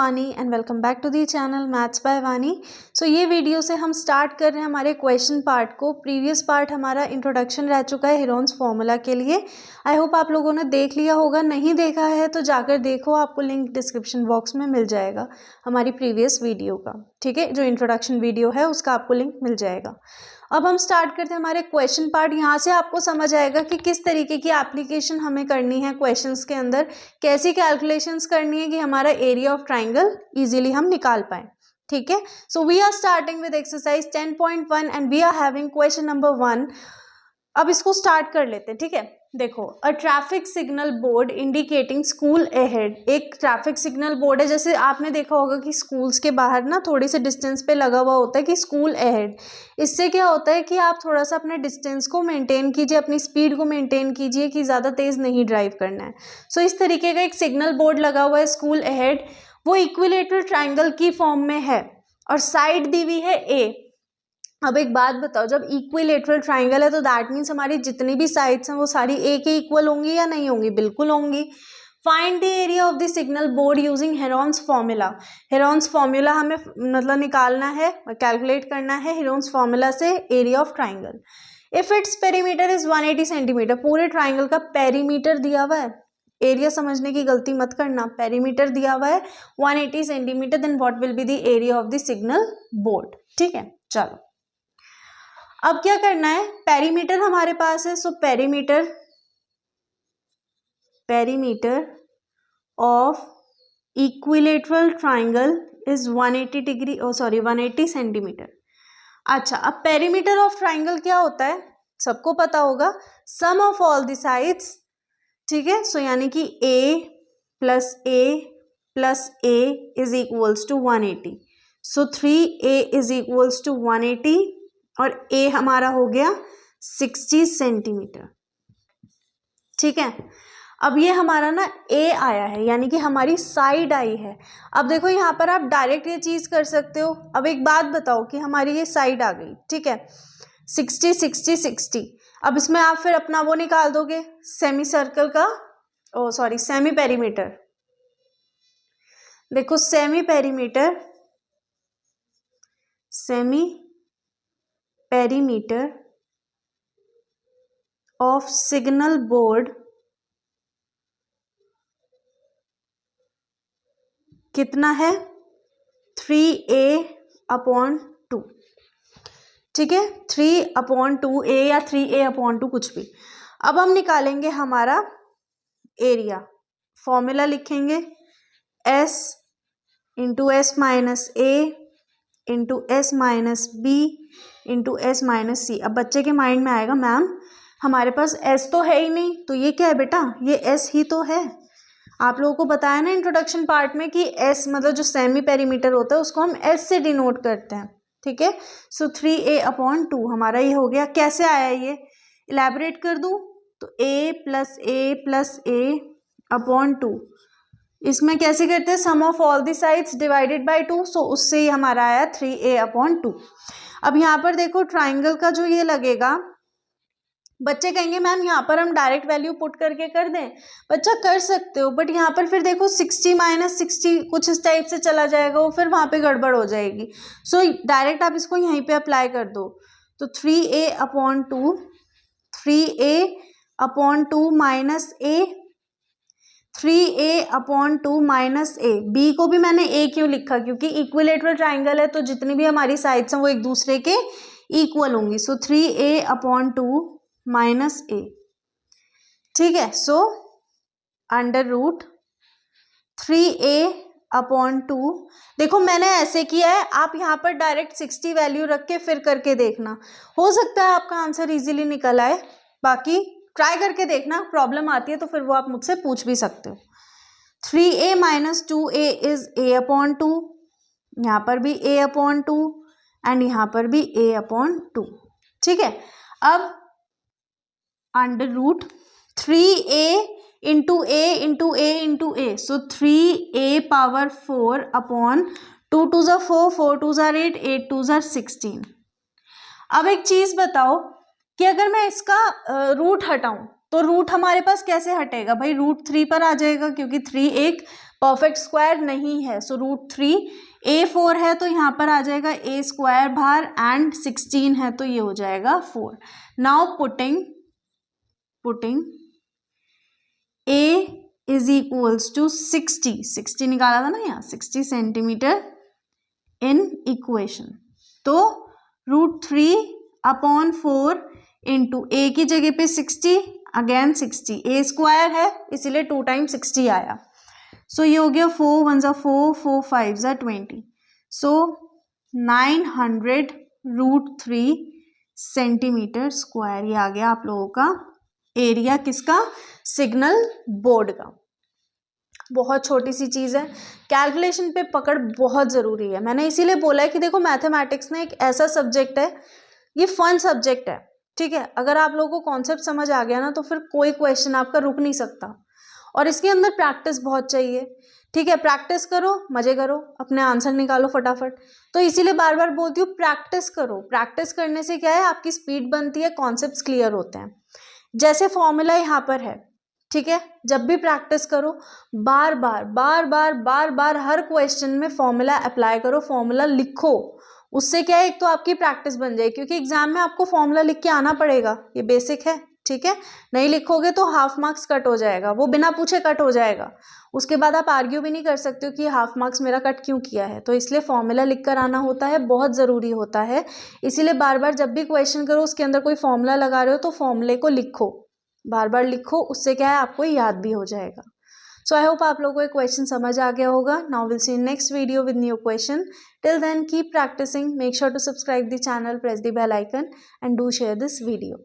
वानी and welcome back to the channel maths by Vani. So ये video से हम स्टार्ट कर रहे हैं हमारे क्वेश्चन पार्ट को। प्रीवियस पार्ट हमारा इंट्रोडक्शन रह चुका है हेरोन्स फॉर्मूला के लिए। आई होप आप लोगों ने देख लिया होगा, नहीं देखा है तो जाकर देखो, आपको लिंक डिस्क्रिप्शन बॉक्स में मिल जाएगा हमारी प्रीवियस वीडियो का। ठीक है, जो इंट्रोडक्शन वीडियो है उसका आपको लिंक मिल जाएगा। अब हम स्टार्ट करते हैं हमारे क्वेश्चन पार्ट। यहाँ से आपको समझ आएगा कि किस तरीके की एप्लीकेशन हमें करनी है क्वेश्चंस के अंदर, कैसी कैलकुलेशंस करनी है कि हमारा एरिया ऑफ ट्राइंगल इजीली हम निकाल पाए। ठीक है, so we are starting with exercise 10.1 and we are having question number 1। अब इसको स्टार्ट कर लेते हैं। ठीक है, देखो, a traffic signal board indicating school ahead. एक ट्रैफिक सिग्नल बोर्ड है, जैसे आपने देखा होगा कि स्कूल्स के बाहर ना थोड़ी सी डिस्टेंस पे लगा हुआ होता है कि स्कूल अहेड। इससे क्या होता है कि आप थोड़ा सा अपने डिस्टेंस को मेंटेन कीजिए, अपनी स्पीड को मेंटेन कीजिए कि ज़्यादा तेज़ नहीं ड्राइव करना है। सो इस तरीके का एक सिग्नल बोर्ड लगा हुआ है स्कूल अहेड। वो इक्विलेटरल ट्राइंगल की फॉर्म में है और साइड दी हुई है ए। अब एक बात बताओ, जब इक्विलेटरल ट्राइंगल है तो दैट मीन्स हमारी जितनी भी साइड्स हैं वो सारी ए के इक्वल होंगी या नहीं होंगी? बिल्कुल होंगी। Find the area of the signal board using Heron's formula. Heron's formula हमें मतलब निकालना है, कैलकुलेट करना है हेरोन्स फॉर्मूला से area of triangle. If its perimeter is 180 centimetre, पूरे ट्राइंगल का पेरीमीटर दिया हुआ है, एरिया समझने की गलती मत करना, पेरीमीटर दिया हुआ है 180 centimetre, then what will be the area of the signal board. ठीक है, चलो अब क्या करना है, पेरीमीटर हमारे पास है। So perimeter of equilateral triangle is 180 degree, 180 centimetre. अच्छा, अब पेरीमीटर ऑफ ट्राइंगल क्या होता है सबको पता होगा, sum of all the sides. ठीक है, सो यानी कि a plus a is equals to 180। So 3a is equals to 180 और a हमारा हो गया 60 सेंटीमीटर। ठीक है, अब ये हमारा ना a आया है, यानी कि हमारी साइड आई है। अब देखो यहाँ पर आप डायरेक्ट ये चीज कर सकते हो। अब एक बात बताओ कि हमारी ये साइड आ गई, ठीक है, 60 60 60। अब इसमें आप फिर अपना वो निकाल दोगे सेमी सर्कल का, सेमी पेरीमीटर। देखो semi perimeter of signal board कितना है, 3a/2। ठीक है, 3/2a या 3a/2 कुछ भी। अब हम निकालेंगे हमारा एरिया। फॉर्मूला लिखेंगे s into s minus a into s minus b into s minus c। अब बच्चे के माइंड में आएगा, मैम हमारे पास s तो है ही नहीं, तो ये क्या है बेटा, ये s ही तो है। आप लोगों को बताया ना इंट्रोडक्शन पार्ट में कि s मतलब जो सेमी पेरीमीटर होता है उसको हम s से डिनोट करते हैं। ठीक है, सो 3a/2 हमारा ये हो गया। कैसे आया ये, इलेबोरेट कर दूं तो a+a+a/2, इसमें कैसे करते हैं, sum of all the sides divided by 2। So उससे ये हमारा आया 3a/2। अब यहाँ पर देखो ट्राइंगल का जो ये लगेगा, बच्चे कहेंगे मैम यहाँ पर हम डायरेक्ट वैल्यू पुट करके कर दें। बच्चा कर सकते हो, बट यहाँ पर फिर देखो 60 माइनस 60 कुछ इस टाइप से चला जाएगा, वो फिर वहाँ पे गड़बड़ हो जाएगी। सो डायरेक्ट आप इसको यहीं पे अप्लाई कर दो। तो 3a/2 minus a, 3a/2 minus a। b को भी मैंने a क्यों लिखा, क्योंकि इक्विलेटरल ट्राइंगल है तो जितनी भी हमारी साइड्स हैं वो एक दूसरे के इक्वल होंगी। सो 3a/2 माइनस a। ठीक है, सो अंडर रूट 3a/2। देखो मैंने ऐसे किया है, आप यहाँ पर डायरेक्ट 60 वैल्यू रख के फिर करके देखना, हो सकता है आपका आंसर इजीली निकल आए। बाकी ट्राई करके देखना, प्रॉब्लम आती है तो फिर वो आप मुझसे पूछ भी सकते हो। 3a minus 2a is a/2, यहाँ पर भी a/2 एंड यहाँ पर भी a/2। ठीक है, अब under root 3a into a into a into a, so 3a⁴/2 2 ज़ा 4, 4 2 ज़ा 8, 8 2 ज़ा 16। अब एक चीज बताओ कि अगर मैं इसका रूट हटाऊं तो रूट हमारे पास कैसे हटेगा भाई, रूट 3 पर आ जाएगा, क्योंकि 3 एक परफेक्ट स्क्वायर नहीं है, सो √3। A4 है तो यहाँ पर आ जाएगा A स्क्वायर बाहर, एंड 16 है तो ये हो जाएगा 4। Now putting A is equals to 60 निकाला था ना यहाँ, 60 सेंटीमीटर इन इक्वेशन। तो √3/4 इंटू A की जगह पे 60, अगेन 60, A स्क्वायर है इसीलिए 2 टाइम्स 60 आया। सो ये हो गया 4 1 ज़ा 4, 4 5 ज़ा 20, सो 900 √3 सेंटीमीटर स्क्वायर। ये आ गया आप लोगों का एरिया किसका, सिग्नल बोर्ड का। बहुत छोटी सी चीज़ है, कैलकुलेशन पे पकड़ बहुत ज़रूरी है। मैंने इसीलिए बोला है कि देखो मैथमेटिक्स ना एक ऐसा सब्जेक्ट है, ये फन सब्जेक्ट है, ठीक है। अगर आप लोगों को कॉन्सेप्ट समझ आ गया ना तो फिर कोई क्वेश्चन आपका रुक नहीं सकता, और इसके अंदर प्रैक्टिस बहुत चाहिए, ठीक है। प्रैक्टिस करो, मजे करो, अपने आंसर निकालो फटाफट। तो इसीलिए बार बार बोलती हूँ प्रैक्टिस करो। प्रैक्टिस करने से क्या है, आपकी स्पीड बनती है, कॉन्सेप्ट्स क्लियर होते हैं। जैसे फॉर्मूला यहाँ पर है, ठीक है, जब भी प्रैक्टिस करो बार बार हर क्वेश्चन में फॉर्मूला अप्लाई करो, फॉर्मूला लिखो। उससे क्या है, एक तो आपकी प्रैक्टिस बन जाएगी, क्योंकि एग्जाम में आपको फॉर्मूला लिख के आना पड़ेगा, ये बेसिक है, ठीक है। नहीं लिखोगे तो हाफ मार्क्स कट हो जाएगा, वो बिना पूछे कट हो जाएगा। उसके बाद आप आर्ग्यू भी नहीं कर सकते हो कि हाफ मार्क्स मेरा कट क्यों किया है। तो इसलिए फॉर्मूला लिख कर आना होता है, बहुत ज़रूरी होता है। इसीलिए बार बार जब भी क्वेश्चन करो उसके अंदर कोई फॉर्मूला लगा रहे हो तो फॉर्मूले को लिखो, बार बार लिखो, उससे क्या है आपको याद भी हो जाएगा। सो आई होप आप लोगों को एक क्वेश्चन समझ आ गया होगा। Now will see in next video with new question. Till then keep practising, make sure to subscribe the channel, press the bell icon and do share this video.